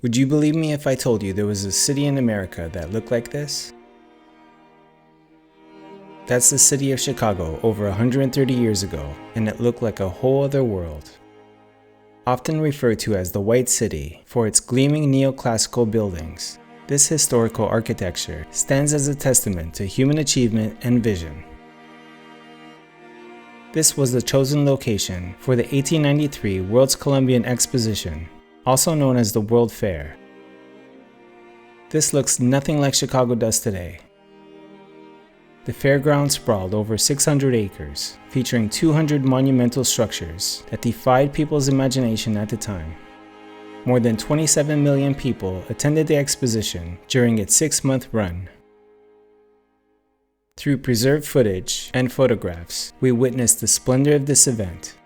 Would you believe me if I told you there was a city in America that looked like this? That's the city of Chicago over 130 years ago, and it looked like a whole other world. Often referred to as the White City for its gleaming neoclassical buildings, this historical architecture stands as a testament to human achievement and vision. This was the chosen location for the 1893 World's Columbian Exposition, also known as the World Fair. This looks nothing like Chicago does today. The fairground sprawled over 600 acres, featuring 200 monumental structures that defied people's imagination at the time. More than 27 million people attended the exposition during its 6-month run. Through preserved footage and photographs, we witnessed the splendor of this event.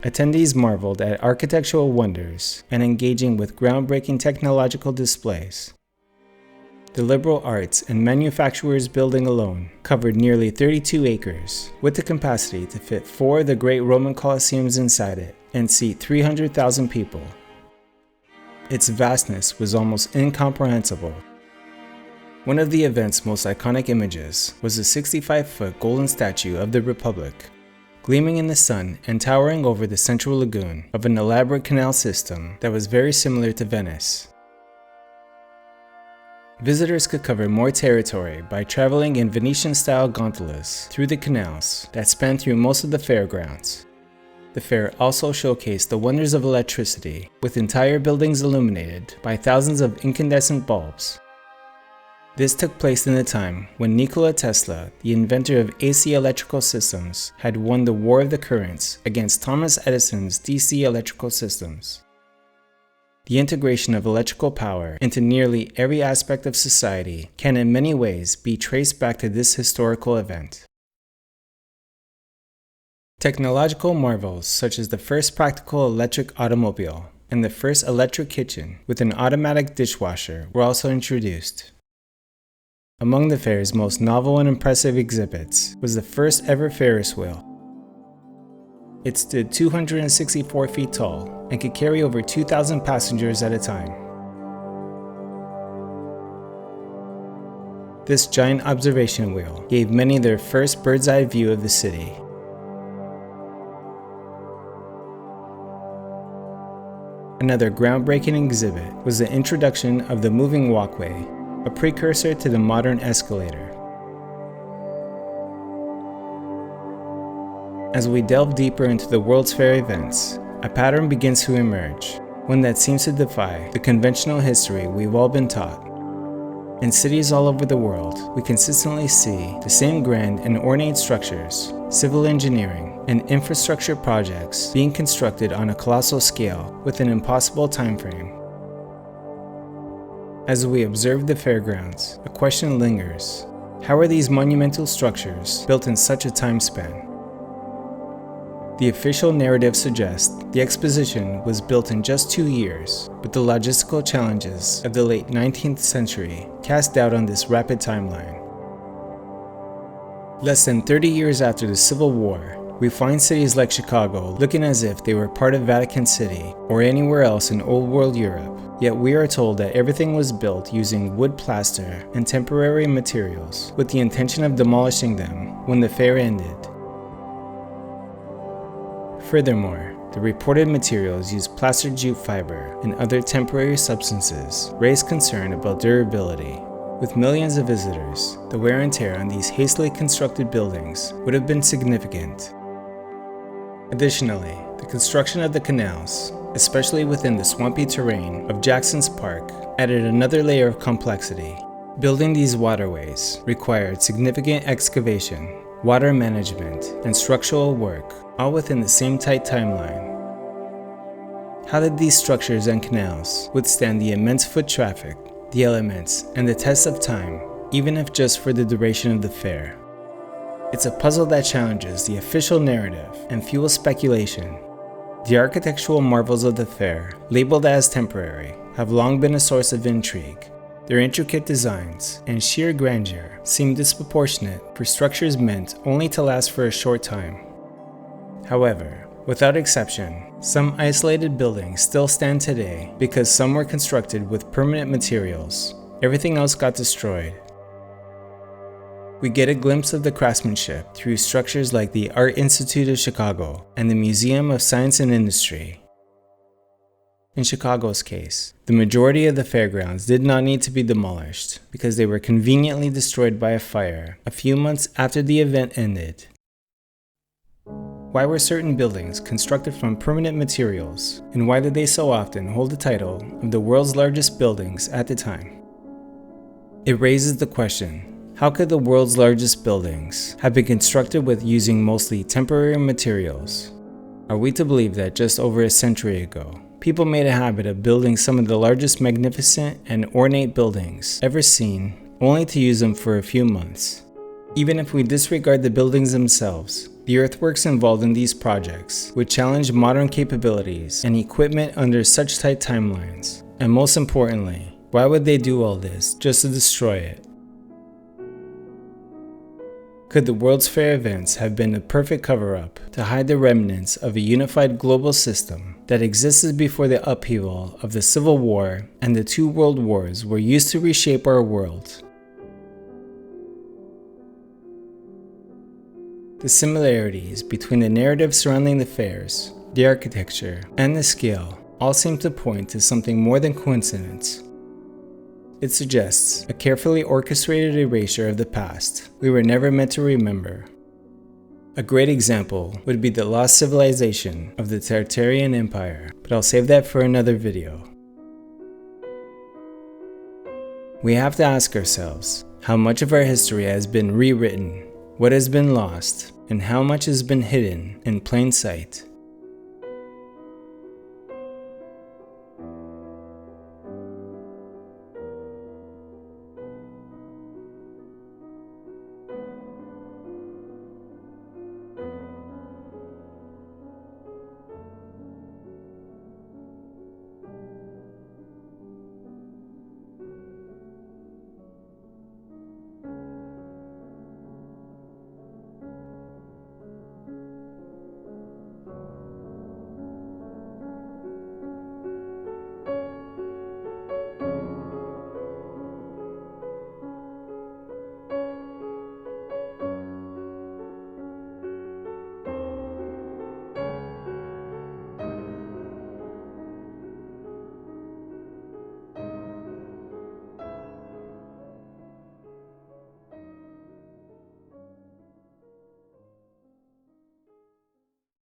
Attendees marveled at architectural wonders and engaging with groundbreaking technological displays. The liberal arts and manufacturers building alone covered nearly 32 acres, with the capacity to fit 4 of the great Roman Colosseums inside it and seat 300,000 people. Its vastness was almost incomprehensible. One of the event's most iconic images was the 65-foot golden statue of the Republic, gleaming in the sun and towering over the central lagoon of an elaborate canal system that was very similar to Venice. Visitors could cover more territory by traveling in Venetian-style gondolas through the canals that span through most of the fairgrounds. The fair also showcased the wonders of electricity, with entire buildings illuminated by thousands of incandescent bulbs. This took place in a time when Nikola Tesla, the inventor of AC electrical systems, had won the War of the Currents against Thomas Edison's DC electrical systems. The integration of electrical power into nearly every aspect of society can in many ways be traced back to this historical event. Technological marvels such as the first practical electric automobile and the first electric kitchen with an automatic dishwasher were also introduced. Among the fair's most novel and impressive exhibits was the first ever Ferris wheel. It stood 264 feet tall and could carry over 2,000 passengers at a time. This giant observation wheel gave many their first bird's-eye view of the city. Another groundbreaking exhibit was the introduction of the moving walkway, a precursor to the modern escalator. As we delve deeper into the World's Fair events, a pattern begins to emerge, one that seems to defy the conventional history we've all been taught. In cities all over the world, we consistently see the same grand and ornate structures, civil engineering, and infrastructure projects being constructed on a colossal scale with an impossible time frame. As we observe the fairgrounds, a question lingers: how are these monumental structures built in such a time span? The official narrative suggests the exposition was built in just 2 years, but the logistical challenges of the late 19th century cast doubt on this rapid timeline. Less than 30 years after the Civil War, we find cities like Chicago looking as if they were part of Vatican City or anywhere else in Old World Europe, yet we are told that everything was built using wood plaster and temporary materials with the intention of demolishing them when the fair ended. Furthermore, the reported materials used plaster jute fiber and other temporary substances raised concern about durability. With millions of visitors, the wear and tear on these hastily constructed buildings would have been significant. Additionally, the construction of the canals, especially within the swampy terrain of Jackson's Park, added another layer of complexity. Building these waterways required significant excavation, water management, and structural work, all within the same tight timeline. How did these structures and canals withstand the immense foot traffic, the elements, and the test of time, even if just for the duration of the fair? It's a puzzle that challenges the official narrative and fuels speculation. The architectural marvels of the fair, labeled as temporary, have long been a source of intrigue. Their intricate designs and sheer grandeur seem disproportionate for structures meant only to last for a short time. However, without exception, Some isolated buildings still stand today because some were constructed with permanent materials. Everything else got destroyed. We get a glimpse of the craftsmanship through structures like the Art Institute of Chicago and the Museum of Science and Industry. In Chicago's case, the majority of the fairgrounds did not need to be demolished because they were conveniently destroyed by a fire a few months after the event ended. Why were certain buildings constructed from permanent materials, and why did they so often hold the title of the world's largest buildings at the time? It raises the question, how could the world's largest buildings have been constructed with using mostly temporary materials? Are we to believe that just over a century ago, people made a habit of building some of the largest magnificent and ornate buildings ever seen, only to use them for a few months? Even if we disregard the buildings themselves, the earthworks involved in these projects would challenge modern capabilities and equipment under such tight timelines. And most importantly, why would they do all this just to destroy it? Could the World's Fair events have been a perfect cover-up to hide the remnants of a unified global system that existed before the upheaval of the Civil War and the two world wars were used to reshape our world? The similarities between the narrative surrounding the fairs, the architecture, and the scale all seem to point to something more than coincidence. It suggests a carefully orchestrated erasure of the past we were never meant to remember. A great example would be the lost civilization of the Tartarian Empire, but I'll save that for another video. We have to ask ourselves, how much of our history has been rewritten, what has been lost, and how much has been hidden in plain sight?